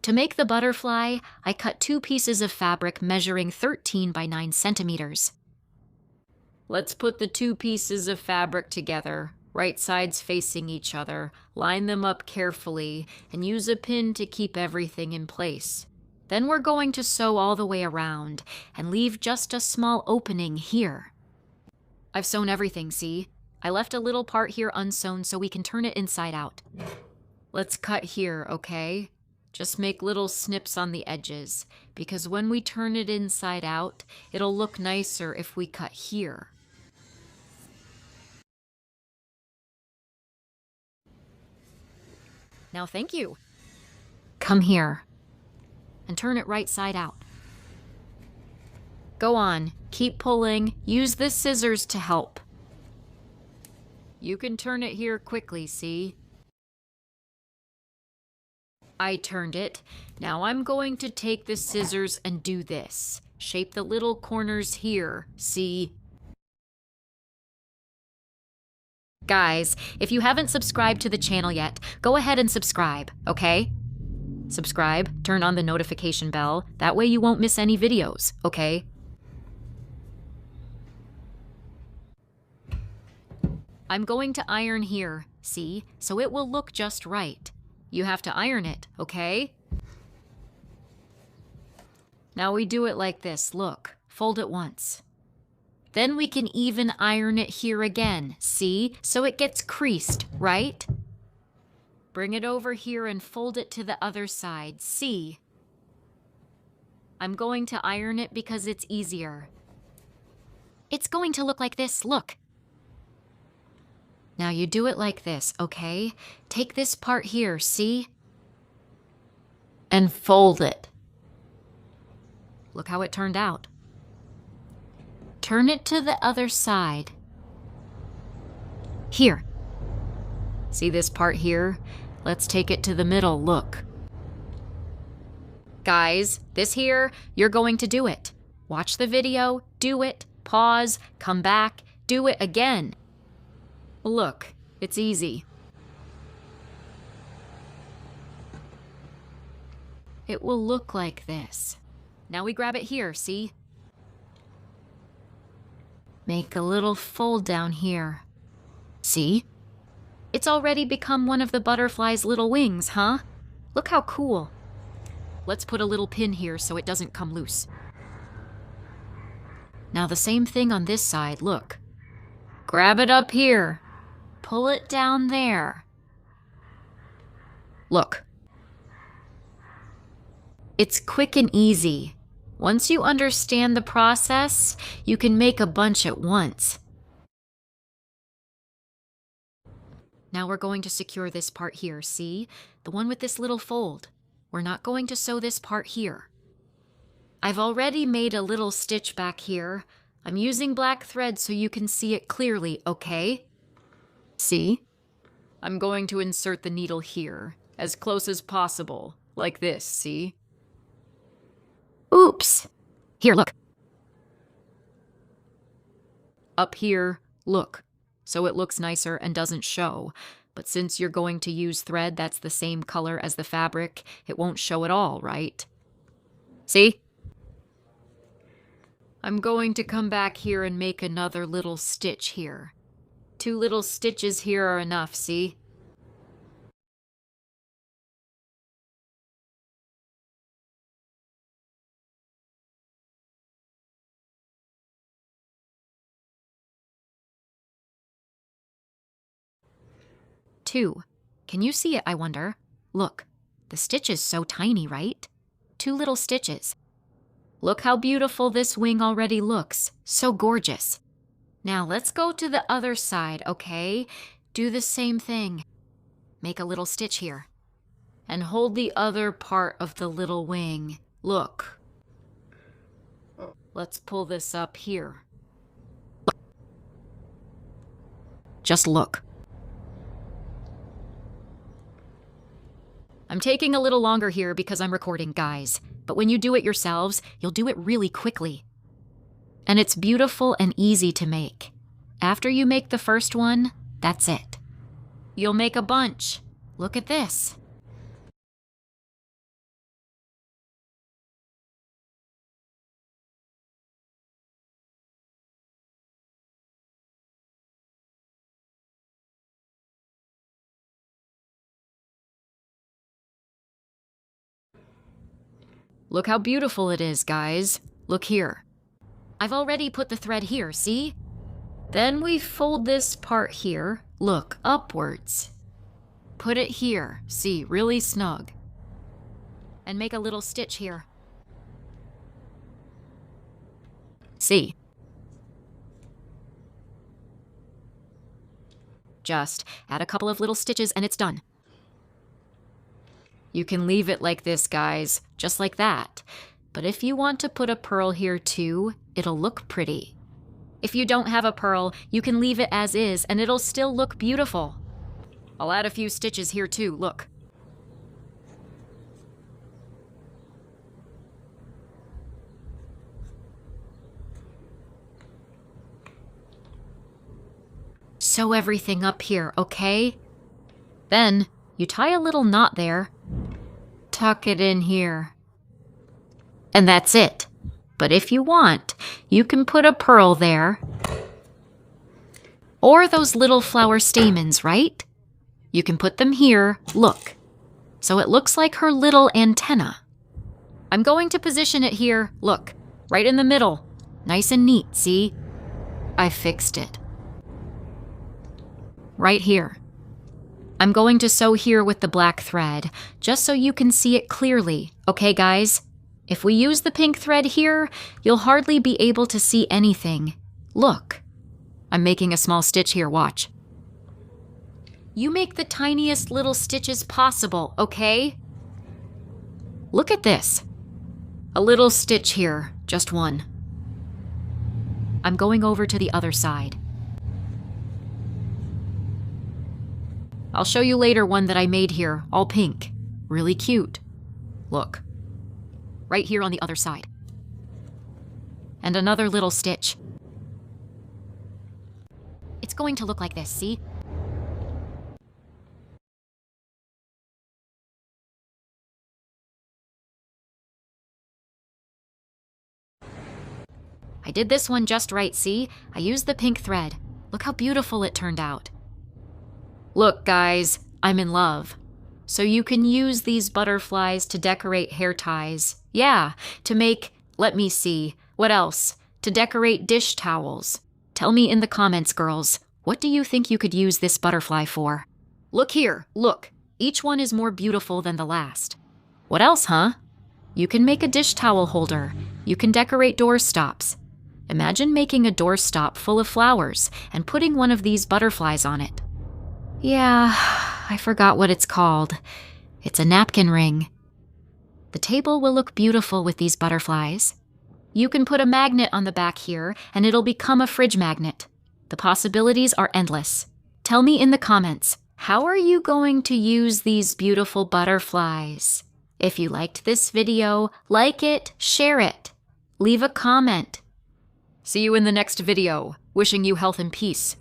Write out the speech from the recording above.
To make the butterfly, I cut 2 pieces of fabric measuring 13 by 9 centimeters. Let's put the 2 pieces of fabric together, right sides facing each other, line them up carefully, and use a pin to keep everything in place. Then we're going to sew all the way around and leave just a small opening here. I've sewn everything, see? I left a little part here unsewn so we can turn it inside out. Let's cut here, okay? Just make little snips on the edges, because when we turn it inside out, it'll look nicer if we cut here. Now thank you. Come here and turn it right side out. Go on, keep pulling, use the scissors to help. You can turn it here quickly, see? I turned it. Now I'm going to take the scissors and do this. Shape the little corners here, see? Guys, if you haven't subscribed to the channel yet, go ahead and subscribe, okay? Subscribe, turn on the notification bell, that way you won't miss any videos, okay? I'm going to iron here, see? So it will look just right. You have to iron it, okay? Now we do it like this, look. Fold it once. Then we can even iron it here again, see? So it gets creased, right? Bring it over here and fold it to the other side, see? I'm going to iron it because it's easier. It's going to look like this, look. Now you do it like this, okay? Take this part here, see? And fold it. Look how it turned out. Turn it to the other side. Here. See this part here? Let's take it to the middle, look. Guys, this here, you're going to do it. Watch the video, do it, pause, come back, do it again. Look, it's easy. It will look like this. Now we grab it here, see? Make a little fold down here. See? It's already become one of the butterfly's little wings, huh? Look how cool. Let's put a little pin here so it doesn't come loose. Now the same thing on this side, look. Grab it up here. Pull it down there. Look. It's quick and easy. Once you understand the process, you can make a bunch at once. Now we're going to secure this part here, see? The one with this little fold. We're not going to sew this part here. I've already made a little stitch back here. I'm using black thread so you can see it clearly, okay? See? I'm going to insert the needle here, as close as possible, like this, see? Oops! Here, look. Up here, look. So it looks nicer and doesn't show. But since you're going to use thread that's the same color as the fabric, it won't show at all, right? See? I'm going to come back here and make another little stitch here. 2 little stitches here are enough, see? Two. Can you see it, I wonder? Look, the stitch is so tiny, right? 2 little stitches. Look how beautiful this wing already looks. So gorgeous. Now let's go to the other side, okay? Do the same thing. Make a little stitch here. And hold the other part of the little wing. Look. Let's pull this up here. Just look. I'm taking a little longer here because I'm recording, guys. But when you do it yourselves, you'll do it really quickly. And it's beautiful and easy to make. After you make the first one, that's it. You'll make a bunch. Look at this. Look how beautiful it is, guys. Look here. I've already put the thread here, see? Then we fold this part here, look, upwards. Put it here, see, really snug. And make a little stitch here. See? Just add a couple of little stitches and it's done. You can leave it like this, guys, just like that. But if you want to put a pearl here too, it'll look pretty. If you don't have a pearl, you can leave it as is and it'll still look beautiful. I'll add a few stitches here too, look. Sew everything up here, okay? Then you tie a little knot there. Tuck it in here. And that's it. But if you want, you can put a pearl there. Or those little flower stamens, right? You can put them here, look. So it looks like her little antenna. I'm going to position it here, look, right in the middle. Nice and neat, see? I fixed it. Right here. I'm going to sew here with the black thread, just so you can see it clearly, okay guys? If we use the pink thread here, you'll hardly be able to see anything. Look. I'm making a small stitch here, watch. You make the tiniest little stitches possible, okay? Look at this. A little stitch here, just one. I'm going over to the other side. I'll show you later one that I made here, all pink. Really cute. Look. Right here on the other side. And another little stitch. It's going to look like this, see? I did this one just right, see? I used the pink thread. Look how beautiful it turned out. Look, guys, I'm in love. So you can use these butterflies to decorate hair ties. Yeah, to make, let me see, what else? To decorate dish towels. Tell me in the comments, girls, what do you think you could use this butterfly for? Look here, look. Each one is more beautiful than the last. What else, huh? You can make a dish towel holder. You can decorate doorstops. Imagine making a doorstop full of flowers and putting one of these butterflies on it. Yeah, I forgot what it's called. It's a napkin ring. The table will look beautiful with these butterflies. You can put a magnet on the back here, and it'll become a fridge magnet. The possibilities are endless. Tell me in the comments, how are you going to use these beautiful butterflies? If you liked this video, like it, share it. Leave a comment. See you in the next video. Wishing you health and peace.